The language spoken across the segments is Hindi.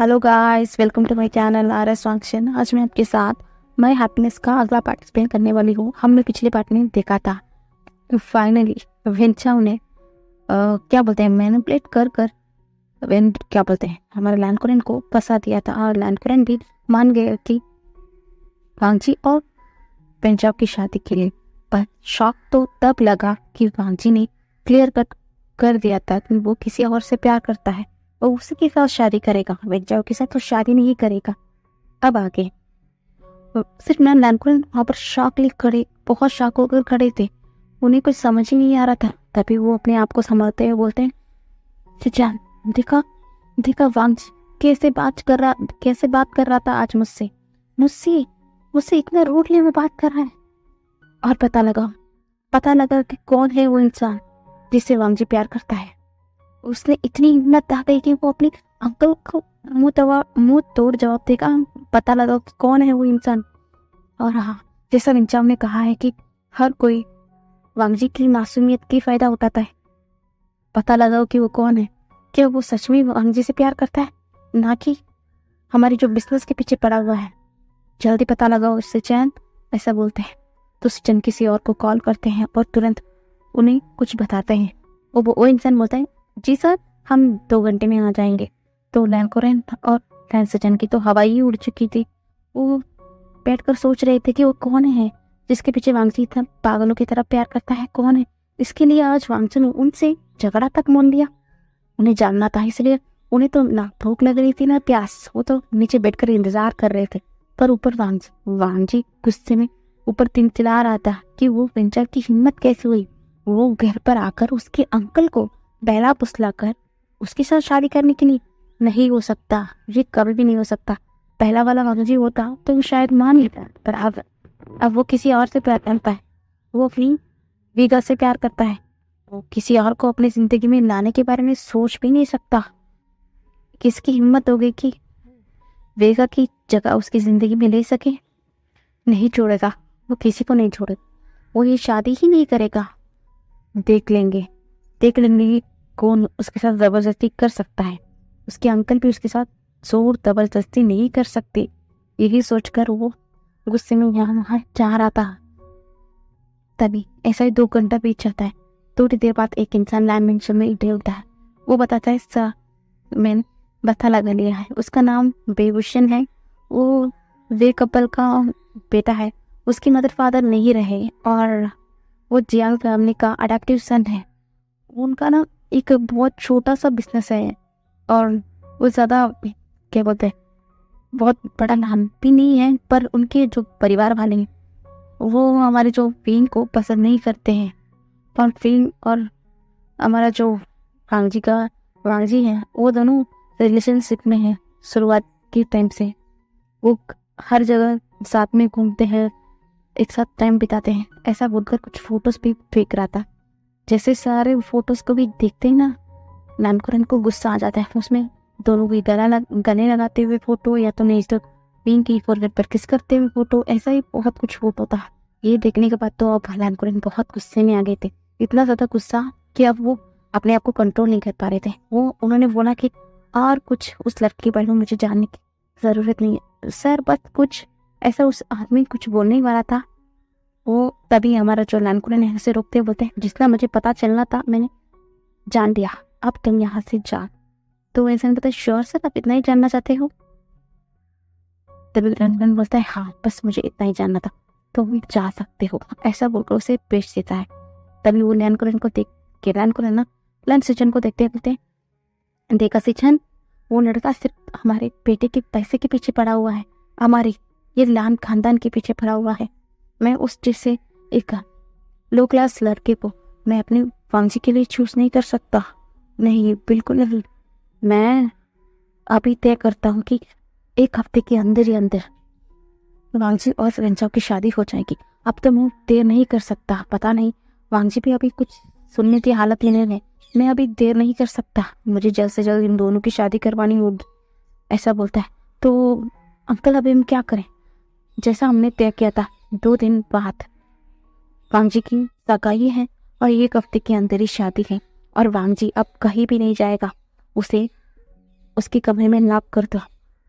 Hello guys, welcome to my channel R S function. आज मैं आपके साथ माय हैप्पीनेस का अगला पार्ट एक्सप्लेन करने वाली हूँ। हमने पिछले पार्ट में देखा था कि फाइनली वेंचा उन्हें क्या बोलते हैं मैनिपुलेट कर कर क्या बोलते हैं हमारे लैंडकोरेन को फंसा दिया था और लैंडकोरेन भी मान गए कि वांगजी और वेंचा की शादी के लिए। पर शॉक तो तब लगा कि वांगजी ने क्लियर कट कर दिया था कि वो किसी और से प्यार करता है, वो उसी के साथ शादी करेगा, वेंचाओ के साथ तो शादी नहीं करेगा। अब आगे सिर्फ मैं लैंडकोरेन वहाँ पर बहुत शॉक होकर खड़े थे। उन्हें कुछ समझ ही नहीं आ रहा था। तभी वो अपने आप को संभालते हुए बोलते हैं, चिचान देखा देखा वांगजी कैसे बात कर रहा था आज मुझसे मुझसे मुझसे इतना रूडली में बात कर रहा है। और पता लगा कि कौन है वो इंसान जिससे वांगजी प्यार करता है। उसने इतनी हिम्मत आ गई कि वो अपने अंकल को मुंह तोड़ जवाब देगा। पता लगा कि कौन है वो इंसान। और हाँ, जैसा विंचाव ने कहा है कि हर कोई वांगजी की मासूमियत की फायदा उठाता है। पता लगाओ कि वो कौन है। क्या वो सच में वांगजी से प्यार करता है, ना कि हमारी जो बिजनेस के पीछे पड़ा हुआ है। जल्दी पता लगाओ सिचन, ऐसा बोलते हैं। तो सिचन किसी और को कॉल करते हैं और तुरंत उन्हें कुछ बताते हैं। वो इंसान बोलता है, जी सर, हम 2 घंटे में आ जाएंगे। तो लैंडकोरेन और लैंसजन की तो हवा ही उड़ चुकी थी। वो बैठकर सोच रहे थे कि वो कौन है जिसके पीछे वांगजी था पागलों की तरह प्यार करता है, कौन है। इसके लिए आज वांगजी ने उनसे झगड़ा तक मोल लिया। उन्हें जानना था, इसलिए उन्हें तो ना भूख लग रही थी ना प्यास। वो तो नीचे बैठकर इंतजार कर रहे थे। पर ऊपर वांगजी गुस्से में ऊपर चिल्ला रहा था कि वो वेंचर की हिम्मत कैसे हुई। वो घर पर आकर उसके अंकल को बहला फुसलाकर उसके साथ शादी करने के लिए। नहीं हो सकता, ये कभी भी नहीं हो सकता। पहला वाला वांगजी होता तो शायद मान लेता, पर अब वो किसी और से प्यार करता है। वो अपनी वीगा से प्यार करता है। वो किसी और को अपनी जिंदगी में लाने के बारे में सोच भी नहीं सकता। किसकी हिम्मत हो गई कि वेगा की जगह उसकी जिंदगी में ले सके। नहीं छोड़ेगा, वो किसी को नहीं छोड़ेगा। वो ये शादी ही नहीं करेगा। देख लेंगे कौन उसके साथ जबरदस्ती कर सकता है। उसके अंकल भी उसके साथ जोर जबरदस्ती नहीं कर सकते। यही सोचकर वो गुस्से में यहाँ वहाँ जा रहा था। तभी ऐसा ही 2 घंटा बीत जाता है। थोड़ी देर बाद एक इंसान लैंड मेंशन में होता है। वो बताता है, सर मैंने पता लगा लिया है, उसका नाम बेबुशन है। वो वे कपल का बेटा है। उसकी मदर फादर नहीं रहे और वो जियांग फैमिली का अडॉप्टिव सन है। उनका ना एक बहुत छोटा सा बिजनेस है और वो ज़्यादा क्या बोलते हैं बहुत बड़ा नाम भी नहीं है। पर उनके जो परिवार वाले हैं वो हमारे जो फिल्म को पसंद नहीं करते हैं। और फिल्म और हमारा जो वांगजी है वो दोनों रिलेशनशिप में है शुरुआत के टाइम से। वो हर जगह साथ में घूमते हैं, एक साथ टाइम बिताते हैं। ऐसा बोलकर कुछ फोटोज भी फेंक रहा था। जैसे सारे फोटोज को भी देखते ही ना लैंडकोरेन को गुस्सा आ जाता है। उसमें दोनों की गले लगाते हुए फोटो, या तो नहीं तो पिंक की फोरहेड पर किस करते हुए फोटो, ऐसा ही बहुत कुछ फोटो था। ये देखने के बाद तो अब लैंडकोरेन बहुत गुस्से में आ गए थे। इतना ज्यादा गुस्सा कि अब वो अपने आप को कंट्रोल नहीं कर पा रहे थे। उन्होंने बोला कि और कुछ उस लड़की के बारे में मुझे जानने की जरूरत नहीं है सर, बस कुछ ऐसा। उस आदमी कुछ बोलने वाला था। वो तभी हमारा जो लैंडकोरेन है से रोकते बोलते हैं, जिसका मुझे पता चलना था मैंने जान लिया, अब तुम यहाँ से जा। तो इंसान कहता है, श्योर सर, आप इतना ही जानना चाहते हो। तभी लैंडकोरेन बोलता है, हाँ बस मुझे इतना ही जानना था, तुम जा सकते हो। ऐसा बोलकर उसे बेच देता है। तभी वो लैंडकोरेन को देख के लैंड को देखते बोलते हैं, देखा सिचन, वो लड़का सिर्फ हमारे बेटे के पैसे के पीछे पड़ा हुआ है, हमारी ये लैंड खानदान के पीछे पड़ा हुआ है। मैं उस चीज से एक लो क्लास लड़के को मैं अपने वांगजी के लिए चूज नहीं कर सकता। नहीं, बिल्कुल नहीं। मैं अभी तय करता हूँ कि 1 हफ्ते के अंदर ही अंदर वांगजी और वेंचाओ की शादी हो जाएगी। अब तो मैं देर नहीं कर सकता। पता नहीं, वांगजी भी अभी कुछ सुनने की हालत ही नहीं है। मैं अभी देर नहीं कर सकता, मुझे जल्द से जल्द इन दोनों की शादी करवानी होगी, ऐसा बोलता है। तो अंकल अभी हम क्या करें? जैसा हमने तय किया था, 2 दिन बाद वांगजी की सगाई है और 1 हफ्ते के अंदर ही शादी है। और वांगजी अब कहीं भी नहीं जाएगा। उसे उसके कमरे में लॉक कर दो,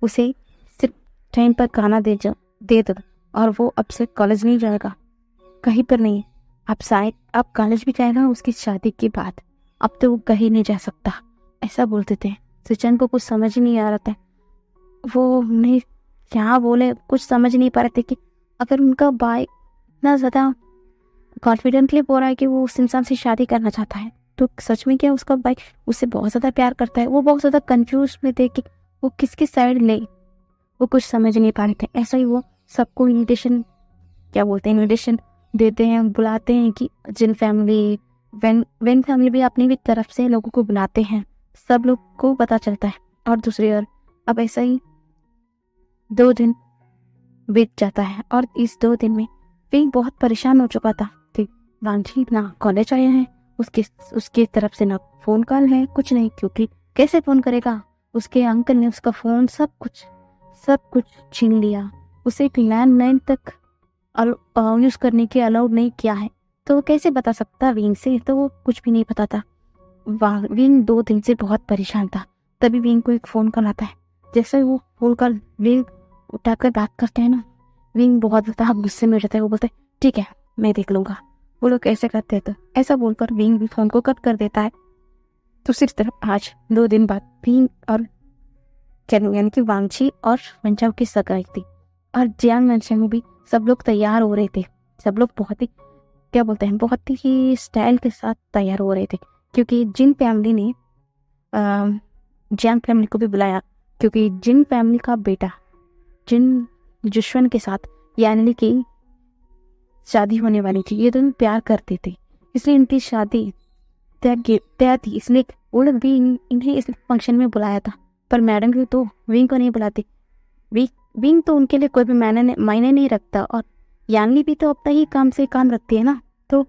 उसे सिर्फ टाइम पर खाना दे दो और वो अब से कॉलेज नहीं जाएगा, कहीं पर नहीं। अब कॉलेज भी जाएगा उसकी शादी के बाद, अब तो वो कहीं नहीं जा सकता, ऐसा बोलते थे। सचिन को कुछ समझ ही नहीं आ रहा था, वो उन्हें क्या बोले कुछ समझ नहीं पा रहे थे कि अगर उनका भाई इतना ज़्यादा कॉन्फिडेंटली बोल रहा है कि वो उस इंसान से शादी करना चाहता है, तो सच में क्या उसका भाई उससे बहुत ज़्यादा प्यार करता है। वो बहुत ज़्यादा कंफ्यूज में थे कि वो किसकी साइड ले, वो कुछ समझ नहीं पा रहे थे। ऐसा ही वो सबको इन्विटेशन इन्विटेशन देते हैं, बुलाते हैं कि जिन फैमिली वेन फैमिली भी अपनी भी तरफ से लोगों को बुलाते हैं, सब लोग को पता चलता है। और दूसरी ओर अब ऐसा ही 2 दिन बीत जाता है और इस 2 दिन में वे बहुत परेशान हो चुका था कि वांछी ना कॉलेज आया है, उसके तरफ से ना फोन कॉल है, कुछ नहीं, क्योंकि कैसे फोन करेगा, उसके अंकल ने उसका फोन सब कुछ छीन लिया, उसे लैंडलाइन तक यूज करने के अलाउड नहीं किया है, तो वो कैसे बता सकता विंग से, तो वो कुछ भी नहीं पता था। विंग 2 दिन से बहुत परेशान था। तभी विंग को एक फोन कॉल आता है। जैसे वो फोन कॉल विंग उठाकर बात करते हैं ना, विंग बहुत ज़्यादा गुस्से में हो जाता है। वो बोलते हैं ठीक है मैं देख लूंगा। वो लोग ऐसे करते हैं, तो ऐसा बोलकर विंग भी फोन को कट कर देता है। दूसरी तरफ आज 2 दिन बाद विंग और यानी कि वांछी और वंचाव की सगाई थी और जियांग मेंशन में भी सब लोग तैयार हो रहे थे। सब लोग बहुत ही स्टाइल के साथ तैयार हो रहे थे, क्योंकि जिन फैमिली ने जियांग फैमिली को भी बुलाया, क्योंकि जिन फैमिली का बेटा जिन जुश्वन के साथ यानी कि शादी होने वाली थी, ये दोनों प्यार करते थे, इसलिए इनकी शादी तय थी, इसलिए वो लोग भी इन्हें इस फंक्शन में बुलाया था। पर मैडम भी तो विंग को नहीं बुलाती। विंग तो उनके लिए कोई भी मायने नहीं रखता, और यानली भी तो अपना ही काम से काम रखती है ना, तो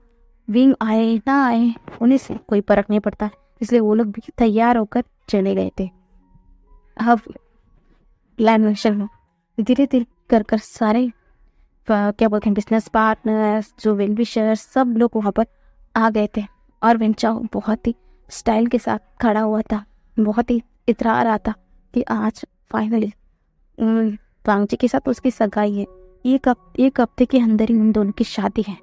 विंग आए ना आए उन्हें से कोई फर्क नहीं पड़ता, इसलिए वो लोग भी तैयार होकर चले गए थे। अब लैंड में धीरे धीरे कर सारे बिजनेस पार्टनर्स, जो वेल विशर्स, सब लोग वहाँ पर आ गए थे। और वेंचाओ बहुत ही स्टाइल के साथ खड़ा हुआ था, बहुत ही इतरा रहा था कि आज फाइनली वांगजी के साथ उसकी सगाई है। एक हफ्ते के अंदर ही उन दोनों की शादी है।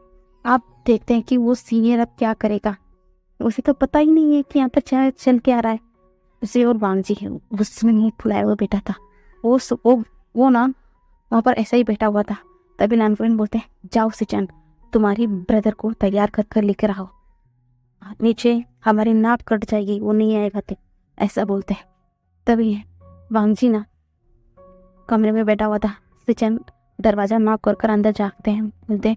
आप देखते हैं कि वो सीनियर अब क्या करेगा, उसे तो पता ही नहीं है कि यहाँ पर चल के आ रहा है। उसे और वांगजी है, उसने मुँह फुलाया हुआ बैठा था, वो ना वहाँ पर ऐसा ही बैठा हुआ था। तभी नानफुन बोलते हैं जाओ सिचन, तुम्हारी ब्रदर को तैयार कर लेकर आओ, नीचे हमारी नाक कट जाएगी, वो नहीं आएगा तो, ऐसा बोलते हैं। तभी वांगजी ना कमरे में बैठा हुआ था। सिचन दरवाजा नॉक कर अंदर जाते हैं, बोलते हैं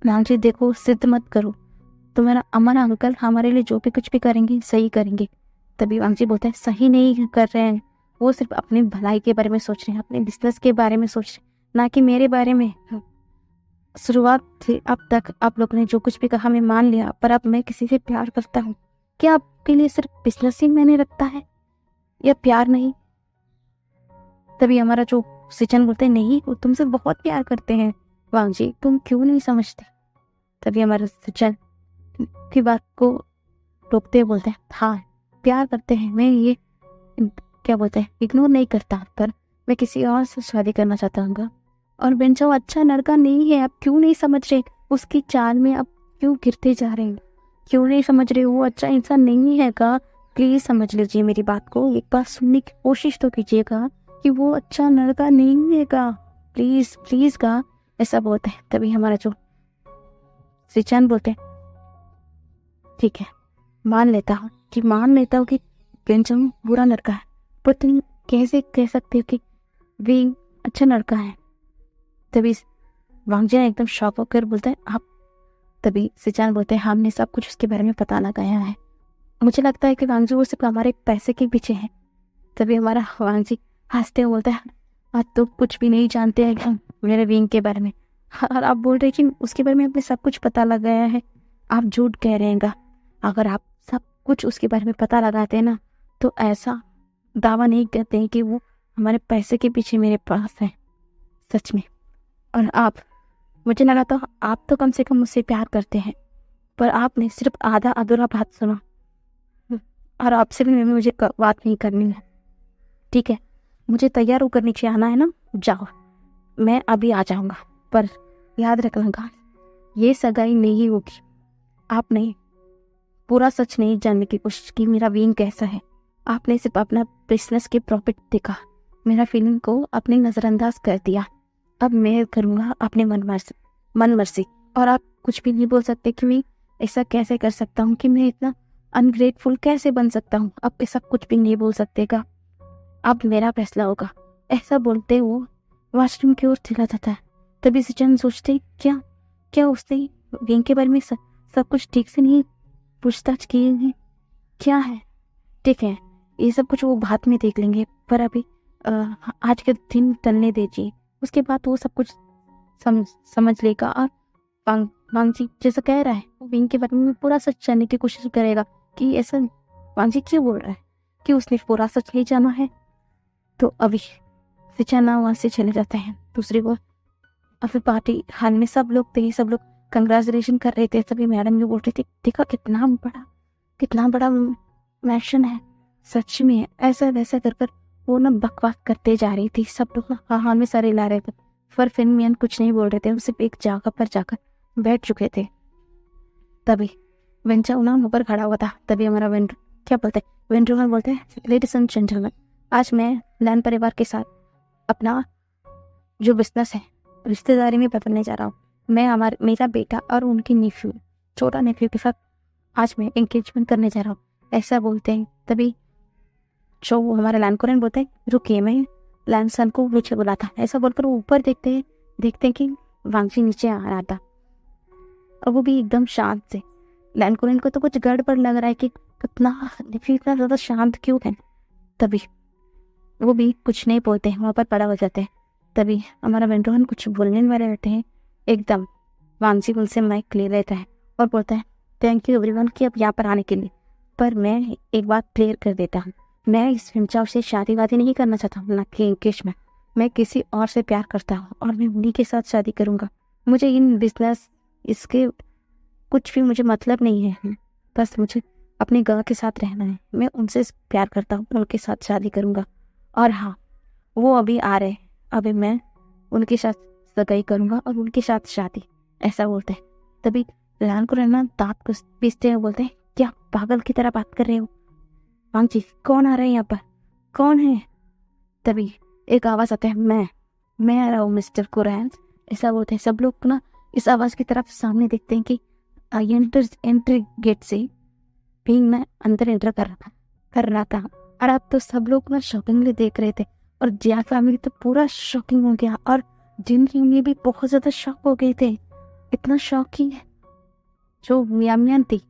वांगजी देखो, सिद्ध मत करो, तुम्हारा हमारा अंकल हमारे लिए जो भी कुछ भी करेंगे सही करेंगे। तभी वांगजी बोलते हैं सही नहीं कर रहे हैं, वो सिर्फ अपनी भलाई के बारे में सोच रहे हैं, अपने बिजनेस के बारे में सोच रहे हैं, ना कि मेरे बारे में। शुरुआत से अब तक आप लोगों ने जो कुछ भी कहा मैं मान लिया, पर अब मैं किसी से प्यार करता हूँ, क्या आपके लिए सिर्फ बिजनेस ही मैंने रखता है या प्यार नहीं? तभी हमारा जो सिचन बोलते हैं नहीं, वो तुमसे बहुत प्यार करते हैं वांगजी, तुम क्यों नहीं समझते? तभी हमारा सिचन की बात को रोकते हुए बोलते हैं हाँ प्यार करते हैं, मैं ये इग्नोर नहीं करता, पर मैं किसी और से शादी करना चाहता हूँ। और बेंचो अच्छा लड़का नहीं है, आप क्यों नहीं समझ रहे? उसकी चाल में आप क्यों गिरते जा रहे हैं? क्यों नहीं समझ रहे? वो अच्छा इंसान नहीं है का? प्लीज समझ लीजिए मेरी बात को, एक बार सुनने की कोशिश तो कीजिएगा कि वो अच्छा लड़का नहीं है का, प्लीज का, ऐसा बोलते हैं। तभी हमारा जो सिचन बोलते हैं ठीक है मान लेता हूँ कि बेंचो बुरा लड़का है, पर तुम कैसे कह सकते हो कि विंग अच्छा लड़का है? तभी वांगजी एकदम शॉक होकर बोलता है आप। तभी सिचान बोलते हैं हमने सब कुछ उसके बारे में पता लगाया है, मुझे लगता है कि वांगजी वो सिर्फ हमारे पैसे के पीछे है। तभी हमारा वांगजी हंसते हुए बोलता है आप तो कुछ भी नहीं जानते हैं मेरे विंग के बारे में, और आप बोल रहे हैं कि उसके बारे में आपने सब कुछ पता लगाया है। आप झूठ कह रहे हैं। अगर आप सब कुछ उसके बारे में पता लगाते हैं ना, तो ऐसा दावा नहीं करते हैं कि वो हमारे पैसे के पीछे मेरे पास है, सच में। और आप, मुझे लगा था आप तो कम से कम मुझसे प्यार करते हैं, पर आपने सिर्फ आधा अधूरा बात सुना। और आपसे भी मुझे बात नहीं करनी है, ठीक है? मुझे तैयार होकर नीचे आना है ना, जाओ, मैं अभी आ जाऊँगा। पर याद रखना, ये सगाई नहीं होगी। आपने पूरा सच नहीं जानने की कोशिश की मेरा विंग कैसा है। आपने सिर्फ अपना बिजनेस के प्रॉफिट देखा, मेरा फीलिंग को अपने नज़रअंदाज कर दिया। अब मैं करूँगा अपने मन मर्जी, और आप कुछ भी नहीं बोल सकते कि मैं ऐसा कैसे कर सकता हूँ, कि मैं इतना अनग्रेटफुल कैसे बन सकता हूँ। आप ऐसा कुछ भी नहीं बोल सकतेगा, अब मेरा फैसला होगा। ऐसा बोलते वो वॉशरूम की ओर चला जाता है। तभी सिचन सोचते, क्या क्या उसने विंग के बारे में सब कुछ ठीक से नहीं पूछताछ की है, क्या है? ठीक है, ये सब कुछ वो बाद में देख लेंगे, पर अभी आज के दिन टलने दीजिए, उसके बाद वो सब कुछ समझ लेगा। और वांगजी जैसा कह रहा है, वो विंग के बारे में पूरा सच जानने की कोशिश करेगा कि ऐसा वांगजी क्यों बोल रहा है, कि उसने पूरा सच नहीं जाना है। तो अभी सिचाना वहाँ से चले जाते हैं दूसरी ओर। और फिर पार्टी हॉल में सब लोग थे, सब लोग कंग्रेचुलेशन कर रहे थे। सभी मैडम भी बोल रही थी, देखा कितना बड़ा मैशन है, सच में ऐसा वैसा कर वो ना बकवास करते जा रही थी। सब लोग ना हॉल में सारे ला रहे थे, पर फिल्म कुछ नहीं बोल रहे थे, वो सिर्फ एक जगह पर जाकर बैठ चुके थे। तभी वेंचा उना ऊपर खड़ा हुआ था। तभी हमारा वेंट्रोगन बोलते हैं, लेडीज एंड जेंटलमैन, आज मैं लैन परिवार के साथ अपना जो बिजनेस है रिश्तेदारी में बदलने जा रहा हूँ। मैं मेरा बेटा और उनकी नेफ्यू, छोटा नेफ्यू के साथ आज मैं एंगेजमेंट करने जा रहा हूँ, ऐसा बोलते हैं। तभी जो हमारे लैनकोरन बोलते हैं, रुकिए, मैं लैनसन को नीचे बुलाता। ऐसा बोलकर वो ऊपर देखते हैं कि वांगजी नीचे आ रहा था, और वो भी एकदम शांत से। लैनकोरन को तो कुछ गड़बड़ लग रहा है कि नेफ्यू इतना ज़्यादा शांत क्यों है। तभी वो भी कुछ नहीं बोलते हैं, वहाँ पर पड़ा हो जाते हैं। तभी हमारा वेंट्रोगन कुछ बोलने वाले रहते हैं, एकदम वांगजी उनसे माइक ले लेता है और बोलता है, थैंक यू एवरीवन कि अब यहाँ पर आने के लिए, पर मैं एक बात क्लियर कर देता हूँ, मैं इस फिल्मचाव से शादी वादी नहीं करना चाहता हूँ, ना कि एंगेजमेंट। मैं किसी और से प्यार करता हूँ और मैं उन्हीं के साथ शादी करूँगा। मुझे इन बिजनेस इसके कुछ भी मुझे मतलब नहीं है, बस मुझे अपने गाँव के साथ रहना है। मैं उनसे प्यार करता हूँ, उनके साथ शादी करूँगा। और हाँ, वो अभी आ रहे, अभी मैं उनके साथ सगाई करूँगा और उनके साथ शादी, ऐसा बोलते हैं। तभी लान को रहना दांत को पीसते हुए बोलते हैं, क्या पागल की तरह बात कर रहे हो? वांगजी, कौन आ रहा है यहाँ पर, कौन है? तभी एक आवाज़ आता है, मैं आ रहा हूँ मिस्टर कुरैन, ऐसा बोलते हैं। सब लोग ना इस आवाज़ की तरफ सामने देखते हैं कि एंट्री गेट से भी मैं अंदर एंटर कर रहा था। और अब तो सब लोग ना शॉकिंगली देख रहे थे, और जिया फैमिली तो पूरा शॉकिंग हो गया, और जिन फैमिली भी बहुत ज़्यादा शॉक हो गए थे। इतना शॉकिंग है, जो मियान थी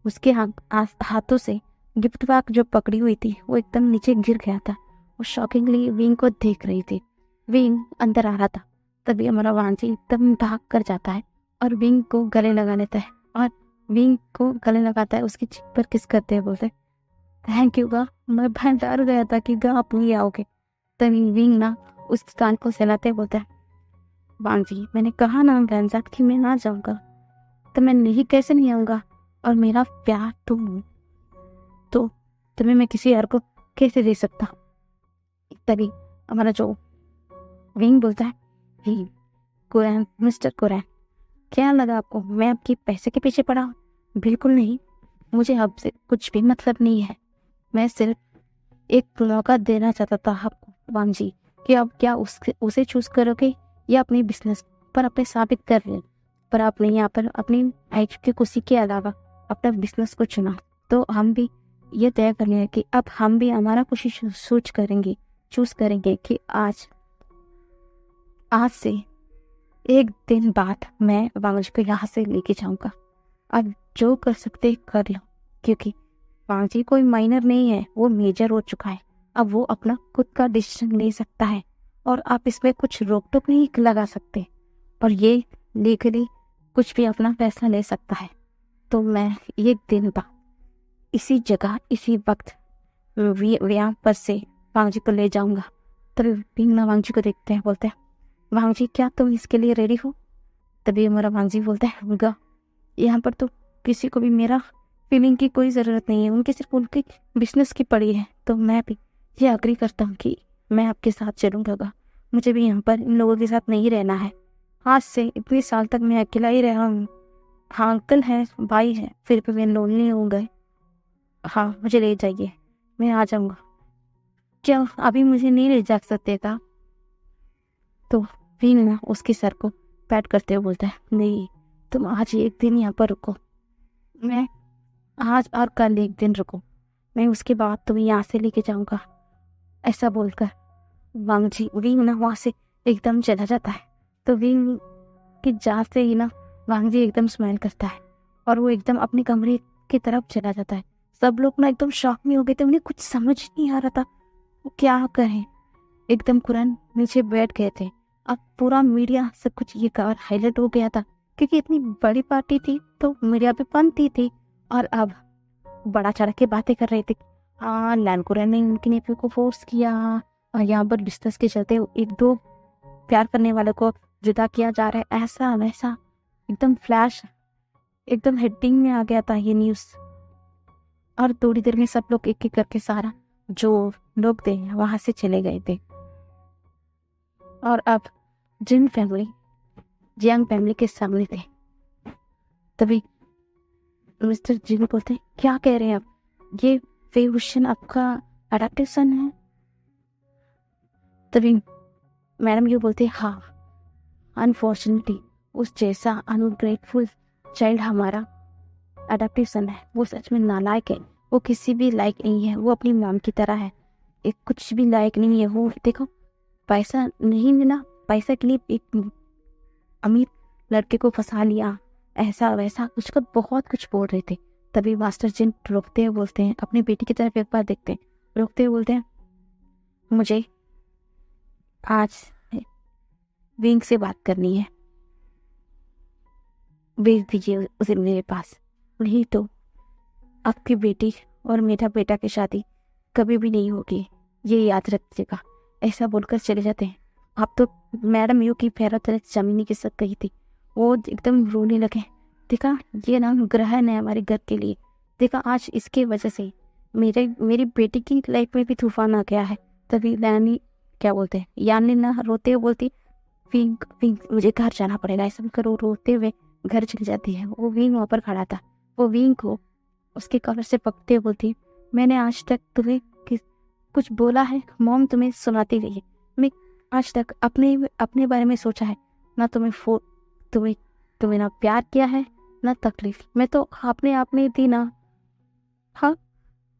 उसके हाथों से गिफ्ट बैग जो पकड़ी हुई थी वो एकदम नीचे गिर गया था। वो शॉकिंगली विंग को देख रही थी। विंग अंदर आ रहा था। तभी हमारा वांजी एकदम भाग कर जाता है और विंग को गले लगा लेता है, और विंग को गले लगाता है, उसकी चिप पर किस करते हैं, बोलते थैंक यू गा, मैं डर गया था कि गा आप नहीं आओगे। तभी विंग ना उस कान को सहलाते बोलता है, वांजी, मैंने कहा ना वैनजात कि मैं ना जाऊँगा, तो मैं नहीं कैसे नहीं आऊँगा, और मेरा प्यार तो तुम्हें मैं किसी और को कैसे दे सकता हूँ। तभी हमारा जो विंग बोलता है, ही कुरैन, मिस्टर कुरैन, क्या लगा आपको मैं आपके पैसे के पीछे पड़ा हूँ? बिल्कुल नहीं, मुझे आपसे कुछ भी मतलब नहीं है। मैं सिर्फ एक मौका देना चाहता था आपको वांगजी, कि आप क्या उसे चूज करोगे या अपने बिजनेस पर अपने साबित कर रहे, पर आपने यहाँ पर अपनी लाइफ की खुशी के अलावा अपना बिजनेस को चुना। तो हम भी ये तय कर लिया कि अब हम भी हमारा खुशी चूज करेंगे कि आज से एक दिन बाद मैं वांगजी को यहाँ से लेके जाऊंगा। अब जो कर सकते कर लो, क्योंकि वांगजी कोई माइनर नहीं है, वो मेजर हो चुका है। अब वो अपना खुद का डिसीजन ले सकता है, और आप इसमें कुछ रोक टोक नहीं लगा सकते, और ये लीगली कुछ भी अपना फैसला ले सकता है। तो मैं एक दिन बाद इसी जगह इसी वक्त यहाँ पर से वांगजी को ले जाऊंगा। तभी पिंगना वांगजी को देखते हैं, बोलते हैं, वांगजी, क्या तुम इसके लिए रेडी हो? तभी हमारा वांगजी बोलता है, होगा, यहाँ पर तो किसी को भी मेरा फीलिंग की कोई ज़रूरत नहीं है, उनकी सिर्फ उनकी बिजनेस की पड़ी है। तो मैं भी ये अग्री करता हूँ कि मैं आपके साथ चलूँगा। मुझे भी यहाँ पर इन लोगों के साथ नहीं रहना है। आज से इतने साल तक मैं अकेला ही रहा हूँ। हाँ अंकल है, भाई है, फिर भी मैं लोनली हो गए। हाँ मुझे ले जाइए, मैं आ जाऊँगा। क्या अभी मुझे नहीं ले जा सकते था? तो फिर ना उसके सर को पैट करते हुए बोलता है, नहीं तुम आज एक दिन यहाँ पर रुको, मैं आज और कल एक दिन रुको, मैं उसके बाद तुम्हें यहाँ से लेके जाऊँगा। ऐसा बोलकर वांगजी विंग ना वहाँ से एकदम चला जाता है। तो विंग की जाते ही ना वांगजी एकदम स्माइल करता है और वो एकदम अपने कमरे की तरफ चला जाता है। सब लोग ना एकदम शॉक में हो गए थे, उन्हें कुछ समझ नहीं आ रहा था वो क्या करें। एकदम कुरान नीचे बैठ गए थे। अब पूरा मीडिया सब कुछ ये कवर हाईलाइट हो गया था, क्योंकि इतनी बड़ी पार्टी थी तो मीडिया भी बनती थी। और अब बड़ा चढ़ के बातें कर रहे थे, हाँ लैनकुरन ने उनके नेपी को फोर्स किया और यहाँ पर डिस्कस के चलते एक दो प्यार करने वाले को जुदा किया जा रहा है, ऐसा वैसा। एकदम फ्लैश, एकदम हेडिंग में आ गया था ये न्यूज़। और थोड़ी देर में सब लोग एक एक करके सारा जो लोग थे वहां से चले गए थे। और अब जिन फैमिली जियांग फैमिली के सामने थे। तभी मिस्टर जिन बोलते, क्या कह रहे हैं आप? ये फेवुशन आपका अडेप्टेशन है? तभी मैडम यू बोलते, हाँ अनफॉर्चुनेटली उस जैसा अनग्रेटफुल चाइल्ड हमारा अडेप्टेशन है। वो सच में नालायक है, वो किसी भी लायक नहीं है, वो अपनी मॉम की तरह है, एक कुछ भी लायक नहीं है। वो देखो पैसा नहीं मिला, पैसा के लिए एक अमीर लड़के को फंसा लिया, ऐसा वैसा कुछ का बहुत कुछ बोल रहे थे। तभी मास्टर जिन रोकते हुए बोलते हैं, अपनी बेटी की तरफ एक बार देखते हैं, रोकते हुए बोलते हैं, मुझे आज विंग से बात करनी है, भेज दीजिए उसे मेरे पास। नहीं तो आपकी बेटी और मेरा बेटा की शादी कभी भी नहीं होगी, ये याद रखिएगा। ऐसा बोलकर चले जाते हैं। आप तो मैडम यू की पैरों तले जमीनी की सक गई थी, वो एकदम रोने लगे। देखा ये ना ग्रहण है हमारे घर के लिए, देखा आज इसके वजह से मेरी बेटी की लाइफ में भी तूफान आ गया है। तभी यानी क्या बोलते हैं, यानी ना रोते हुए बोलती, विंग विंग मुझे घर जाना पड़ेगा। ऐसा करो, रोते हुए घर चली जाती है। वो विंग वहाँ पर खड़ा था, वो विंग को उसके कॉलर से पकड़ते हुए बोलती, मैंने आज तक तुम्हें कुछ बोला है? मॉम तुम्हें सुनाती रही है, मैं आज तक अपने बारे में सोचा है ना? तुम्हें ना प्यार किया है ना तकलीफ, मैं तो अपने आप में थी ना। हाँ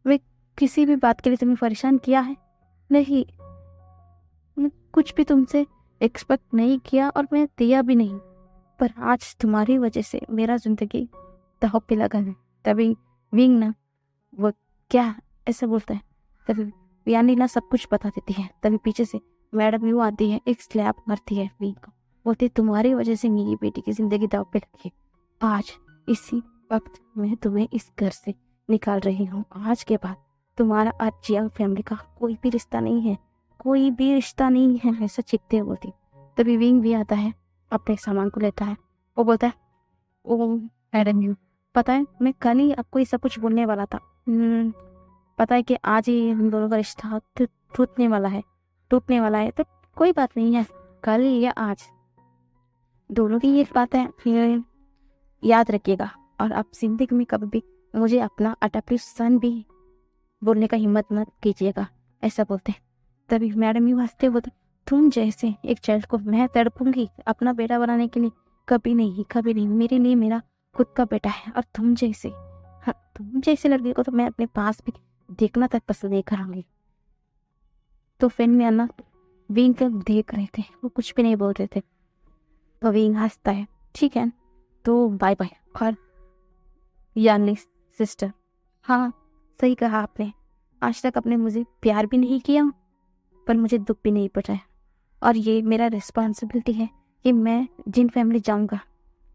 मैं किसी भी बात के लिए तुम्हें परेशान किया है नहीं, मैं कुछ भी तुमसे एक्सपेक्ट नहीं किया और मैं दिया भी नहीं, पर आज तुम्हारी वजह से मेरा जिंदगी दांव पे लगा है। तभी विंग ना वो क्या ऐसा बोलता है। तभी यानी ना सब कुछ बता देती है। तभी पीछे से मैडम यू आती है, एक स्लैप मारती है विंग को, बोलती तुम्हारी वजह से मेरी बेटी की जिंदगी दांव पे लगी है। आज इसी वक्त मैं तुम्हें इस घर से निकाल रही हूँ। आज के बाद तुम्हारा आज जियांग फैमिली का कोई भी रिश्ता नहीं है, कोई भी रिश्ता नहीं है, ऐसा चीखते हुए बोलती। तभी विंग भी आता है, अपने सामान को लेता है। वो बोलता है, ओ मैडम यू पता है मैं कल ही आपको ये सब कुछ बोलने वाला था। पता है कि आज ही हम दोनों का रिश्ता टूटने वाला है, तो कोई बात नहीं है, कल या आज दोनों की ये बात है, फिर याद रखिएगा। और आप जिंदगी में कभी भी मुझे अपना अडॉप्टेड सन भी बोलने का हिम्मत मत कीजिएगा, ऐसा बोलते हैं। तभी मैडम यू हंसते बोलते, तुम जैसे एक चाइल्ड को मैं तड़पूंगी अपना बेटा बनाने के लिए? कभी नहीं, मेरे लिए मेरा खुद का बेटा है। और तुम जैसे लड़की को तो मैं अपने पास भी देखना तक पसंद नहीं करांगी। तो फिर में अन्ना विंग को देख रहे थे, वो कुछ भी नहीं बोल रहे थे। तो विंग हंसता है, ठीक है तो बाय बाय। और यानी सिस्टर, हाँ सही कहा आपने, आज तक आपने मुझे प्यार भी नहीं किया पर मुझे दुख भी नहीं पहुंचाया, और ये मेरा रिस्पॉन्सिबिलिटी है कि मैं जिन फैमिली जाऊंगा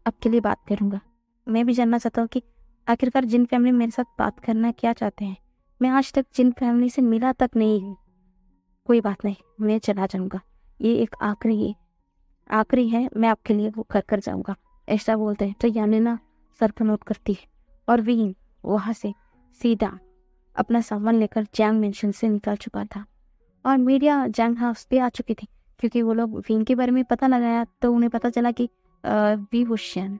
आपके लिए बात करूंगा। मैं भी जानना चाहता हूँ कि आखिरकार जिन फैमिली मेरे साथ बात करना क्या चाहते हैं। मैं आज तक जिन फैमिली से मिला तक नहीं हूँ। कोई बात नहीं, मैं चला जाऊंगा, ये एक आखिरी है, मैं आपके लिए वो कर जाऊंगा, ऐसा बोलते हैं। तो यानी ना सर को नोट करती है और विंग वहाँ से सीधा अपना सामान लेकर जैंग मेंशन से निकल चुका था और मीडिया जैंग हाउस पे आ चुकी थी, क्योंकि वो लोग विंग के बारे में पता लगाया तो उन्हें पता चला कि वी हुशियन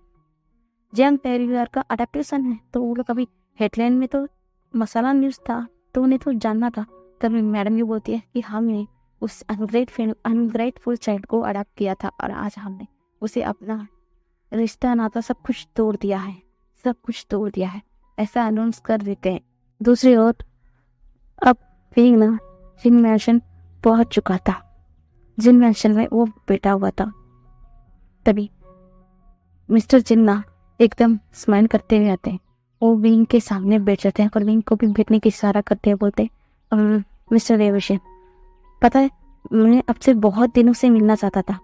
जैंग परिवार का अडेप्टेशन है। तो वो लोग अभी हेडलाइन में तो मसाला न्यूज़ था, तो उन्हें तो जानना था। तभी मैडम ये बोलती है कि हमने उस अनग्रेटफुल चाइल्ड को अडॉप्ट किया था और आज हमने उसे अपना रिश्ता नाता सब कुछ तोड़ दिया है, सब कुछ तोड़ दिया है, ऐसा अनाउंस कर देते हैं। दूसरी ओर अब विंग ना जिन मैंशन पहुंच चुका था, जिन मैंशन में वो बैठा हुआ था। तभी मिस्टर जिन्ना एकदम स्माइल करते हुए आते हैं। वो विंग के सामने बैठ जाते हैं और विंग को भी बैठने की इशारा करते हुए बोलते हैं, मिस्टर रेवशन, पता है मैं आपसे बहुत दिनों से मिलना चाहता था,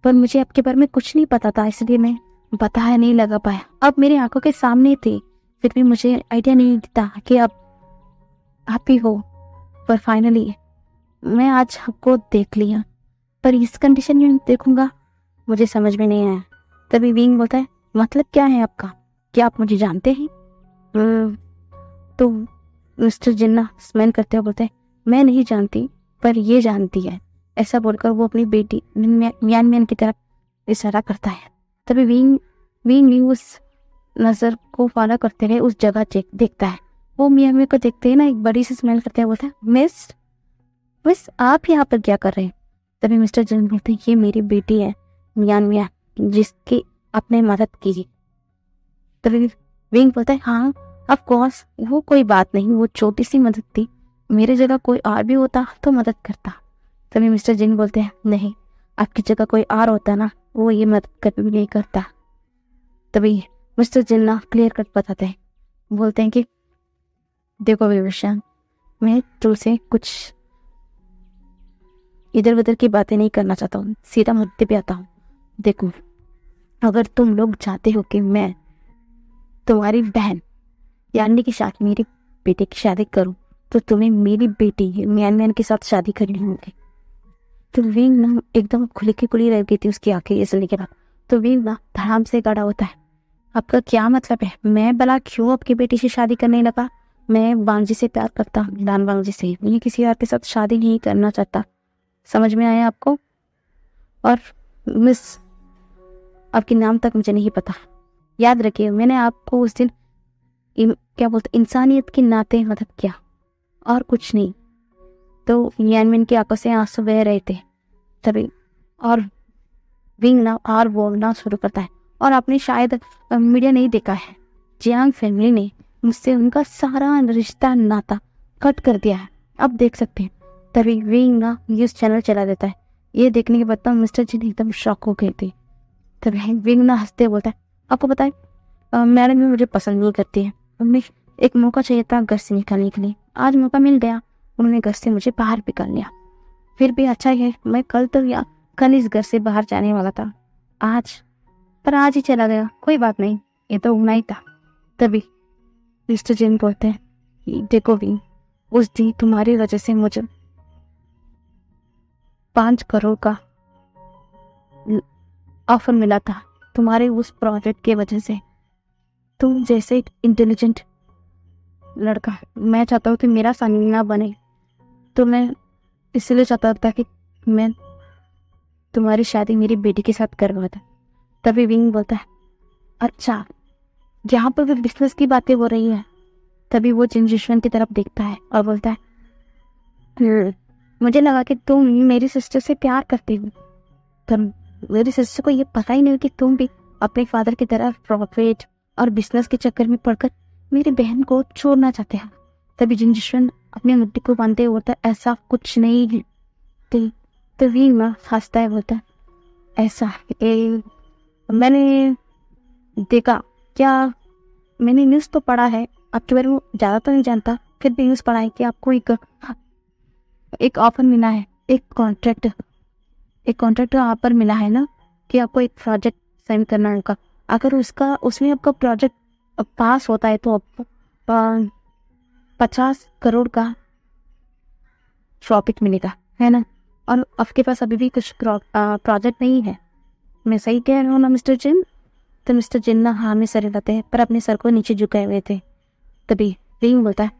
पर मुझे आपके बारे में कुछ नहीं पता था, इसलिए मैं बताया नहीं लगा पाया। अब मेरी आंखों के सामने थे, फिर भी मुझे आइडिया नहीं था कि आप ही हो। पर फाइनली मैं आज आपको देख लिया, पर इस कंडीशन में देखूंगा मुझे समझ में नहीं आया। तभी विंग बोलता है, मतलब क्या है आपका, क्या आप मुझे जानते हैं? तो मिस्टर जिन्ना स्माइल करते हुए बोलते हैं, मैं नहीं जानती पर ये जानती है। ऐसा बोलकर वो अपनी बेटी मियान मियान की तरफ इशारा करता है। तभी विंग उस नजर को फॉलो करते हुए उस जगह देखता है। वो मियान मियान को देखते ही ना एक बड़ी सी स्माइल करते हुए बोलता है, मिस आप यहाँ पर क्या कर रहे हैं? तभी मिस्टर जिन बोलते हैं, ये मेरी बेटी है मियान मियान, जिसकी आपने मदद की। तभी विंग बोलता है, हाँ ऑफ कोर्स, वो कोई बात नहीं, वो छोटी सी मदद थी, मेरी जगह कोई और भी होता तो मदद करता। तभी मिस्टर जिन बोलते हैं, नहीं आपकी जगह कोई और होता ना, वो ये मदद कभी नहीं करता। तभी मिस्टर जिन ना क्लियर कट बताते हैं, बोलते हैं कि देखो विवेशन, मैं तुमसे कुछ इधर उधर की बातें नहीं करना चाहता हूँ, सीधा मुद्दे पे आता हूँ। देखो अगर तुम लोग चाहते हो कि मैं तुम्हारी बहन यानी कि शादी, मेरी बेटे की शादी करूं, तो तुम्हें मेरी बेटी मियान मियान के साथ शादी करनी होगी। तो विंग ना एकदम खुली की खुली रह गई थी उसकी आंखें ये सुनने के बाद। तो विंग ना धड़ाम से खड़ा होता है, आपका क्या मतलब है? मैं भला क्यों आपकी बेटी से शादी करने लगा? मैं वांगजी से प्यार करता हूँ, दान वांगजी से, मैं किसी और के साथ शादी नहीं करना चाहता। समझ में आया आपको? और मिस, आपके नाम तक मुझे नहीं पता, याद रखिए मैंने आपको उस दिन क्या बोलते इंसानियत के नाते मदद किया और कुछ नहीं। तो यानमिन की आंखों से आंसू बह रहे थे। तभी और विंग ना और बोलना शुरू करता है, और आपने शायद मीडिया नहीं देखा है, जियांग फैमिली ने मुझसे उनका सारा रिश्ता नाता कट कर दिया है, अब देख सकते हैं। तभी विंग ना न्यूज़ चैनल चला देता है। ये देखने के बाद तो मिस्टर जिन एकदम शॉक हो गए थे। तभी विंग ना हंसते बोलता है, आपको पता है मैडम भी मुझे पसंद नहीं करती है, उन्हें एक मौका चाहिए था घर से निकालने के लिए, आज मौका मिल गया, उन्होंने घर से मुझे बाहर निकाल लिया। फिर भी अच्छा है, मैं कल इस घर से बाहर जाने वाला था, आज ही चला गया, कोई बात नहीं, ये तो होना ही था। तभी मिस्टर जिन बोलते हैं, देखो विंग, उस दिन तुम्हारी वजह से मुझे 5 करोड़ का ऑफर मिला था, तुम्हारे उस प्रोजेक्ट की वजह से। तुम जैसे इंटेलिजेंट लड़का मैं चाहता हूँ कि मेरा सानी ना बने, तो मैं इसलिए चाहता था कि मैं तुम्हारी शादी मेरी बेटी के साथ करवाता। तभी विंग बोलता है, अच्छा यहाँ पर भी बिजनेस की बातें हो रही है। तभी वो जिन जिशन की तरफ देखता है और बोलता है, मुझे लगा कि तुम मेरी सिस्टर से प्यार करती हो, तब मेरी सिस्टर को ये पता ही नहीं कि तुम भी अपने फादर की तरह प्रॉफिट और बिजनेस के चक्कर में पड़कर मेरी बहन को छोड़ना चाहते हैं। तभी जिन जिशन अपने मुद्दे को बांधते होता है, ऐसा कुछ नहीं है। तो विंग ना हंसता है, बोलता है, ऐसा मैंने देखा, क्या मैंने न्यूज़ तो पढ़ा है, आपके बारे में ज़्यादा तो नहीं जानता, फिर भी न्यूज़ पढ़ा है कि आपको एक ऑफर मिला है, एक कॉन्ट्रैक्ट ऑफर मिला है ना, कि आपको एक प्रोजेक्ट साइन करना होगा। अगर उसमें आपका प्रोजेक्ट पास होता है तो आपको 50 करोड़ का प्रॉफिट मिलेगा, है ना। और आपके पास अभी भी कुछ प्रोजेक्ट नहीं है, मैं सही कह रहा हूँ ना मिस्टर जिन? तो मिस्टर जिन ना हाँ में सर हिलाते हैं, पर अपने सर को नीचे झुकाए हुए थे। तभी विंग बोलता है,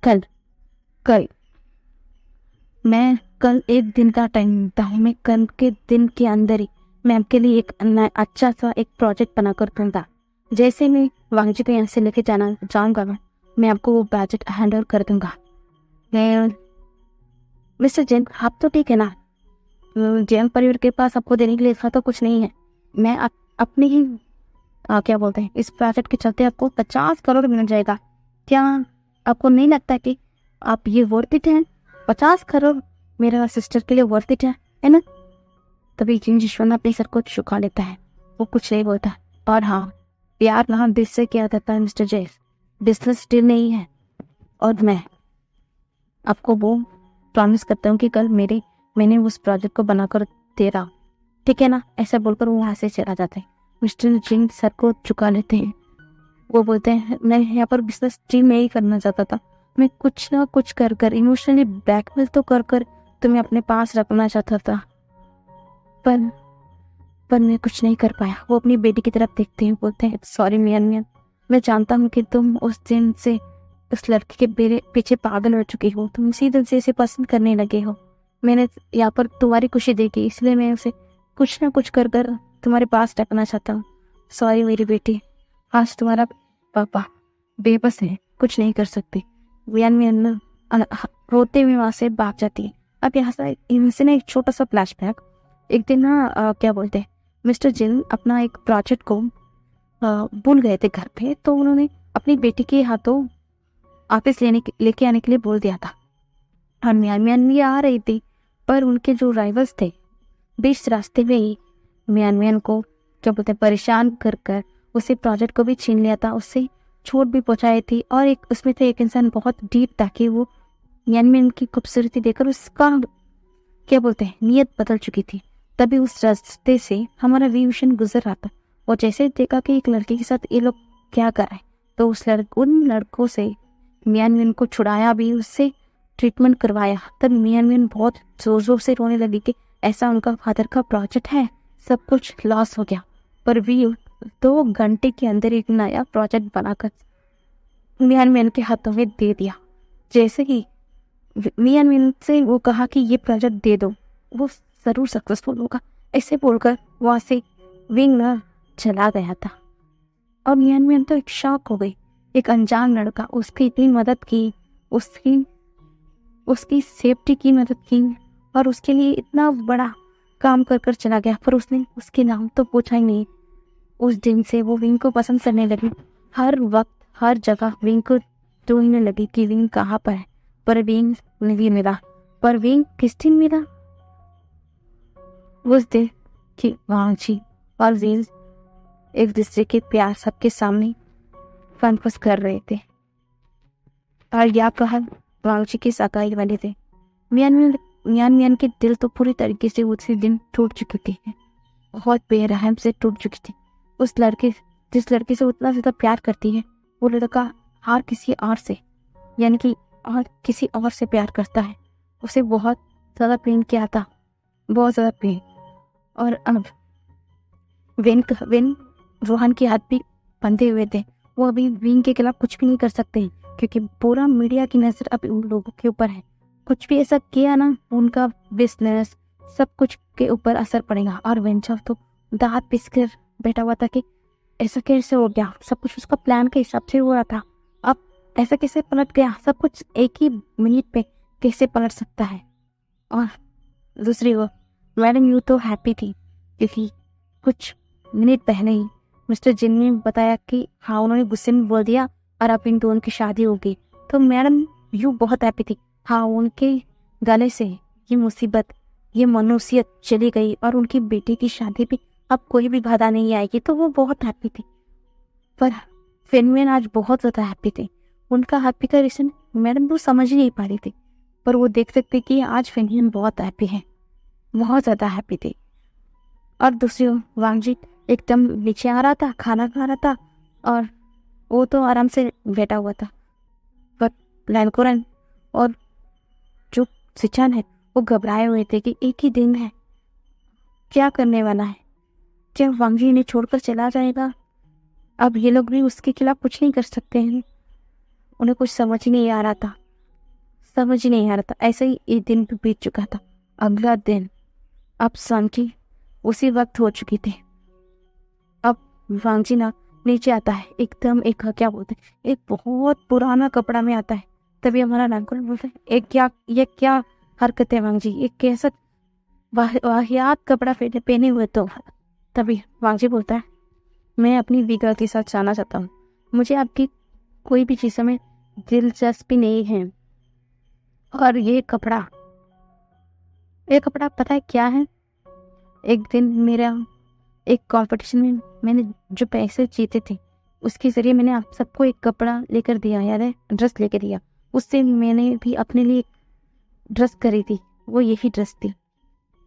कल कल मैं कल एक दिन का टाइम देता हूँ, मैं कल के दिन के अंदर ही मैं आपके लिए एक अच्छा सा एक प्रोजेक्ट बना कर दूंगा। जैसे मैं वांग जी को यहाँ से लेके जाऊंगा मैं आपको वो प्रोजेक्ट हैंडल कर दूंगा। मैं मिस्टर जैन, आप तो ठीक है ना, जैन परिवार के पास आपको देने के लिए ऐसा तो कुछ नहीं है। मैं अपनी ही क्या बोलते हैं, इस प्रोजेक्ट के चलते आपको 50 करोड़ मिल जाएगा। क्या आपको नहीं लगता कि आप ये वर्थ इट है? 50 करोड़ मेरा सिस्टर के लिए वर्थ इट है ना? तभी जिंजीश्वर अपने सर को झुका लेता है, वो कुछ नहीं बोलता। और हाँ, प्यार ना दिल से किया जाता है मिस्टर जैन, बिजनेस डील नहीं है। और मैं आपको वो प्रॉमिस करता हूँ कि कल मैंने उस प्रोजेक्ट को बनाकर दे रहा हूँ, ठीक है ना? ऐसा बोलकर वो वहाँ से चला जाता है। मिस्टर जिंग सर को झुका लेते हैं। वो बोलते हैं, मैं यहाँ पर बिजनेस डील में ही करना चाहता था, मैं कुछ ना कुछ कर इमोशनली ब्लैकमेल तो कर तुम्हें अपने पास रखना चाहता था, पर मैं कुछ नहीं कर पाया। वो अपनी बेटी की तरफ देखते हैं, बोलते हैं, सॉरी मियां, मैं जानता हूँ कि तुम उस दिन से उस लड़के के पीछे पागल हो चुकी हो, तुम इसी दिल से इसे पसंद करने लगे हो। मैंने यहाँ पर तुम्हारी खुशी देखी, इसलिए मैं उसे कुछ ना कुछ कर तुम्हारे पास रखना चाहता हूँ। सॉरी मेरी बेटी, आज तुम्हारा पापा बेबस है, कुछ नहीं कर सकती। मियां रोते हुए वहां से भाग जाती है। अब यहाँ से इनसे ना एक छोटा सा फ्लैशबैक। एक दिन ना क्या बोलते हैं, मिस्टर जिन अपना एक प्रोजेक्ट को भूल गए थे घर पे, तो उन्होंने अपनी बेटी के हाथों ऑफिस लेके आने के लिए बोल दिया था। और मियान भी आ रही थी, पर उनके जो राइवल्स थे बीच रास्ते में ही मियान को क्या बोलते हैं परेशान कर उसे प्रोजेक्ट को भी छीन लिया था, उससे चोट भी पहुंचाई थी। और एक उसमें से एक इंसान बहुत डीप था कि वो मियान की खूबसूरती देखकर उसका क्या बोलते हैं नीयत बदल चुकी थी। तभी उस रास्ते से हमारा विभूषण गुजर रहा था, और जैसे देखा कि एक लड़के के साथ ये लोग क्या कर रहे हैं, तो उन लड़कों से मियान को छुड़ाया भी, उससे ट्रीटमेंट करवाया। तब मियान बहुत जोर जोर से रोने लगी कि ऐसा उनका फादर का प्रोजेक्ट है, सब कुछ लॉस हो गया। पर भी 2 घंटे के अंदर एक नया प्रोजेक्ट बनाकर मियान के हाथों में दे दिया। जैसे ही मियान से वो कहा कि ये प्रोजेक्ट दे दो, वो जरूर सक्सेसफुल होगा, ऐसे बोलकर वहां से विंग न चला गया था। और मियान तो एक शॉक हो गई। एक अनजान लड़का उसकी इतनी मदद की, उसकी सेफ्टी की मदद की, और उसके लिए इतना बड़ा काम कर चला गया, पर उसने उसके नाम तो पूछा ही नहीं। उस दिन से वो विंग को पसंद करने लगी। हर वक्त हर जगह विंग को ढूंढने लगी कि विंग कहाँ पर है, पर विंग नहीं मिला। पर विंग किस दिन मिला? उस दिन कि वांग जी और विंग एक दूसरे के प्यार सबके सामने फनफस कर रहे थे, और या कहा वांग जी के सगाई वाले थे। मियान के दिल तो पूरी तरीके से उसी दिन टूट चुके थे, बहुत बेरहम से टूट चुकी थी। जिस लड़के से उतना ज्यादा प्यार करती है, वो लड़का हर किसी और से यानी कि और किसी और से प्यार करता है। उसे बहुत ज्यादा प्रेम किया था, बहुत ज्यादा प्रेम। और अब विन रोहन के हाथ भी बंधे हुए थे, वो अभी विंग के खिलाफ कुछ भी नहीं कर सकते हैं, क्योंकि पूरा मीडिया की नजर अब उन लोगों के ऊपर है। कुछ भी ऐसा किया ना, उनका बिजनेस सब कुछ के ऊपर असर पड़ेगा। और वेंचर तो दांत पिस कर बैठा हुआ था कि ऐसा कैसे हो गया, सब कुछ उसका प्लान के हिसाब से हो रहा था, अब ऐसा कैसे पलट गया, सब कुछ एक ही मिनट पे कैसे पलट सकता है। और दूसरी ओर मैडम यू तो हैप्पी थी, क्योंकि कुछ मिनट पहले ही मिस्टर जिन ने बताया कि हाँ उन्होंने गुस्से में बोल दिया और अब इन दोनों की शादी हो गई। तो मैडम यू बहुत हैप्पी थी, हाँ उनके गले से ये मुसीबत, ये मनुष्यत चली गई और उनकी बेटी की शादी भी अब कोई भी बाधा नहीं आएगी, तो वो बहुत हैप्पी थी। पर फेनमैन आज बहुत ज़्यादा हैप्पी थे। उनका हैप्पी का रीज़न मैडम वो समझ ही नहीं पा रही थी, पर वो देख सकते कि आज फेनमैन बहुत हैप्पी है, बहुत ज़्यादा हैप्पी थे। और दूसरी ओर वांग जी एकदम नीचे आ रहा था, खाना खा रहा था, और वो तो आराम से बैठा हुआ था। पर लैनकोरन और जो सिचान है वो घबराए हुए थे कि एक ही दिन है, क्या करने वाला है, क्या वांग जी इन्हें छोड़कर चला जाएगा? अब ये लोग भी उसके खिलाफ कुछ नहीं कर सकते हैं, उन्हें कुछ समझ ही नहीं आ रहा था, समझ ही नहीं आ रहा था। ऐसे ही एक दिन भी बीत चुका था। अगला दिन अब शांति उसी वक्त हो चुकी थी। अब वांगजी ना नीचे आता है, एकदम एक क्या बोलते हैं, एक बहुत पुराना कपड़ा में आता है। तभी हमारा नानकुल बोलते हैं, ये क्या हरकत है वांगजी, ये कैसा वाहियात कपड़ा पहने हुए तो। तभी वांगजी बोलता है, मैं अपनी विगा के साथ जाना चाहता हूँ, मुझे आपकी कोई भी चीज़ों में दिलचस्पी नहीं है। और ये कपड़ा पता है क्या है? एक दिन मेरा एक कंपटीशन में मैंने जो पैसे जीते थे उसके जरिए मैंने आप सबको एक कपड़ा लेकर दिया, याद है, ड्रेस लेकर दिया। उससे मैंने भी अपने लिए ड्रेस खरीदी, वो यही ड्रेस थी।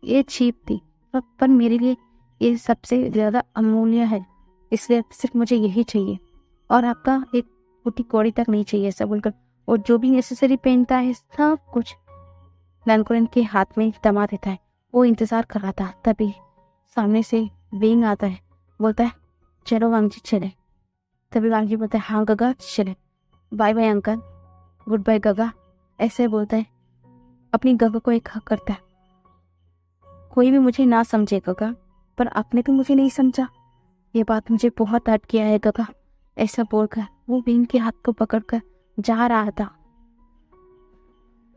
ये चीप थी पर मेरे लिए ये सबसे ज़्यादा अमूल्य है, इसलिए सिर्फ मुझे यही चाहिए और आपका एक फूटी कौड़ी तक नहीं चाहिए, ऐसा बोलकर और जो भी नेसेसरी पहनता है सब कुछ नैनकुरन के हाथ में थमा देता है। वो इंतज़ार कर रहा था। तभी सामने से विंग आता है, बोलता है चलो वांगजी चले। तभी वांगजी बोलता है हाँ गगा चले, bye bye uncle, goodbye गगा, ऐसे बोलता है। अपनी गगा को एक हक करता है। कोई भी मुझे ना समझे गगा, पर आपने भी मुझे नहीं समझा, ये बात मुझे बहुत हर्ट किया है गगा, ऐसा बोलकर वो विंग के हाथ को पकड़कर जा रहा था।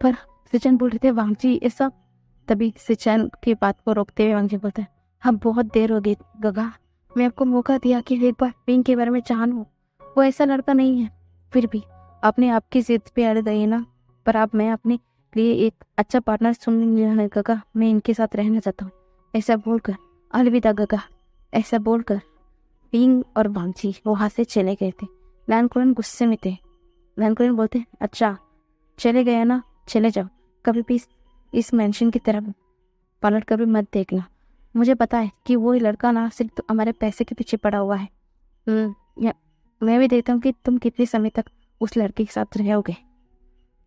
पर सिचन बोल रहे थे वांगजी ये सब। तभी सिचन की बात को रोकते हुए वांगजी बोलता है अब बहुत देर हो गई गगा, मैं आपको मौका दिया कि एक बार विंग के बारे में जानूं, वो ऐसा लड़का नहीं है, फिर भी आपने आपकी जिद पे अड़ गई ना। पर अब मैं अपने लिए एक अच्छा पार्टनर सुन लिया है गगा, मैं इनके साथ रहना चाहता हूँ, ऐसा बोलकर अलविदा गगा, ऐसा बोलकर विंग और वांगजी वहाँ से चले गए थे। नैनकुरन गुस्से में थे। नैनकुरन बोलते अच्छा चले गए ना, चले जाओ, कभी भी इस मेंशन की तरफ पलट कर भी मत देखना, मुझे पता है कि वो लड़का ना सिर्फ तो हमारे पैसे के पीछे पड़ा हुआ है। मैं भी देखता हूँ कि तुम कितने समय तक उस लड़के के साथ रहोगे,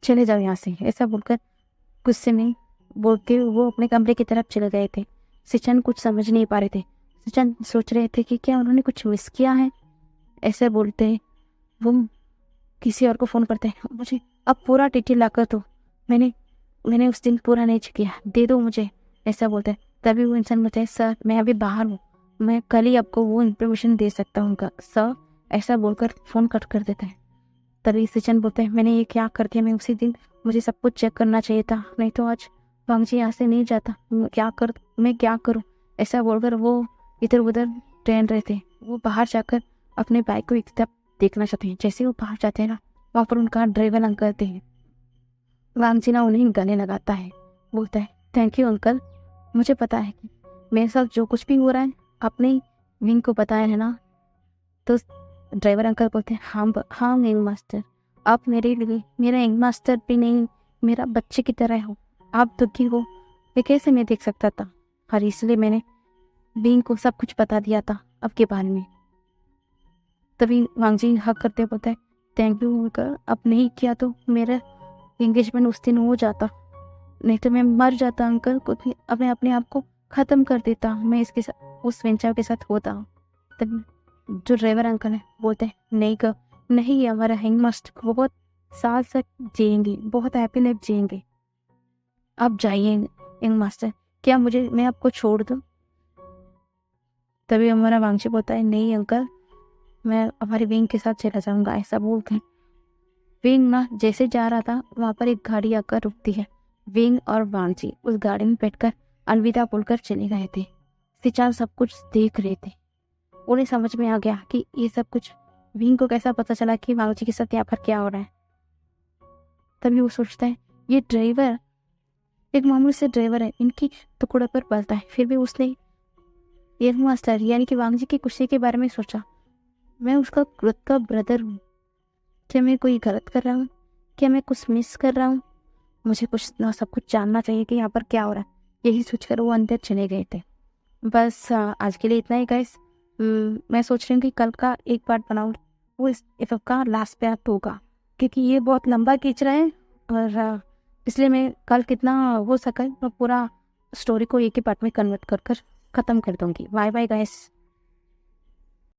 चले जाओ यहाँ से, ऐसा बोलकर गुस्से में बोल के वो अपने कमरे की तरफ चले गए थे। सिचन कुछ समझ नहीं पा रहे थे। सिचन सोच रहे थे कि क्या उन्होंने कुछ मिस किया है। ऐसे बोलते वो किसी और को फ़ोन करते हैं, मुझे अब पूरा डिटेल लाकर दो, मैंने उस दिन पूरा नहीं किया, दे दो मुझे, ऐसा बोलते हैं। तभी वो इंसान बोलते हैं सर मैं अभी बाहर हूँ, मैं कल ही आपको वो इन्फॉर्मेशन दे सकता हूँ सर, ऐसा बोलकर फ़ोन कट कर देता है। तभी सिचन बोलते हैं मैंने ये क्या कर दिया, मैं उसी दिन मुझे सब कुछ चेक करना चाहिए था, नहीं तो आज वांगजी यहाँ से नहीं जाता, मैं क्या करूँ, ऐसा बोलकर वो इधर उधर टहल रहे थे। वो बाहर जाकर अपने बाइक को एक तरफ देखना चाहते हैं। जैसे वो बाहर जाते हैं ना, वहाँ पर उनका ड्राइवर अंकल थे। वांगजी ना उन्हें गले लगाता है, बोलता है थैंक यू अंकल, मुझे पता है कि मेरे साथ जो कुछ भी हो रहा है आपने विंग को बताया है ना। तो ड्राइवर अंकल बोलते हैं हाँ विंग मास्टर, आप मेरे लिए मेरा विंग मास्टर भी नहीं, मेरा बच्चे की तरह हो, आप दुखी हो ये कैसे मैं देख सकता था, और इसलिए मैंने विंग को सब कुछ बता दिया था आपके बारे में। तभी वांगजी हक करते बोलता है थैंक यू अंकल, अब नहीं किया तो मेरा एंगेजमेंट उस दिन हो जाता, नहीं तो मैं मर जाता अंकल, कुछ अपने आप को ख़त्म कर देता, मैं इसके साथ उस वेंचर के साथ होता। तब जो ड्राइवर अंकल है बोलते हैं नहीं हमारा हैंग मास्टर बहुत साल तक जिएंगे, बहुत हैप्पी लाइफ जिएंगे, आप जाइए हैंग मास्टर, क्या मैं आपको छोड़ दूँ। तभी हमारा वांगजी बोलता है नहीं अंकल, मैं हमारे विंग के साथ चला जाऊँगा, ऐसा बोलकर विंग ना जैसे जा रहा था वहाँ पर एक गाड़ी आकर रुकती है। विंग और वांगजी उस गाड़ी में बैठकर अलविदा बोलकर चले गए थे। सिचार सब कुछ देख रहे थे। उन्हें समझ में आ गया कि ये सब कुछ विंग को कैसा पता चला कि वांगजी के साथ यहाँ पर क्या हो रहा है। तभी वो सोचता है ये ड्राइवर एक मामूली से ड्राइवर है, इनकी टुकड़े पर पलता है, फिर भी उसने ये मास्टर यानी कि वांगजी की खुशी के बारे में सोचा। मैं उसका खुद का ब्रदर हूँ, क्या मैं कोई गलत कर रहा हूँ, क्या मैं कुछ मिस कर रहा हूँ, मुझे कुछ ना सब कुछ जानना चाहिए कि यहाँ पर क्या हो रहा है। यही सोचकर वो अंदर चले गए थे। बस आज के लिए इतना ही गाइस। मैं सोच रही हूँ कि कल का एक पार्ट बनाऊँ, वो इस एफ का लास्ट पार्ट होगा, क्योंकि ये बहुत लंबा खींच रहा है और इसलिए मैं कल कितना हो सके मैं पूरा स्टोरी को एक ही पार्ट में कन्वर्ट कर ख़त्म कर दूँगी। Bye bye guys.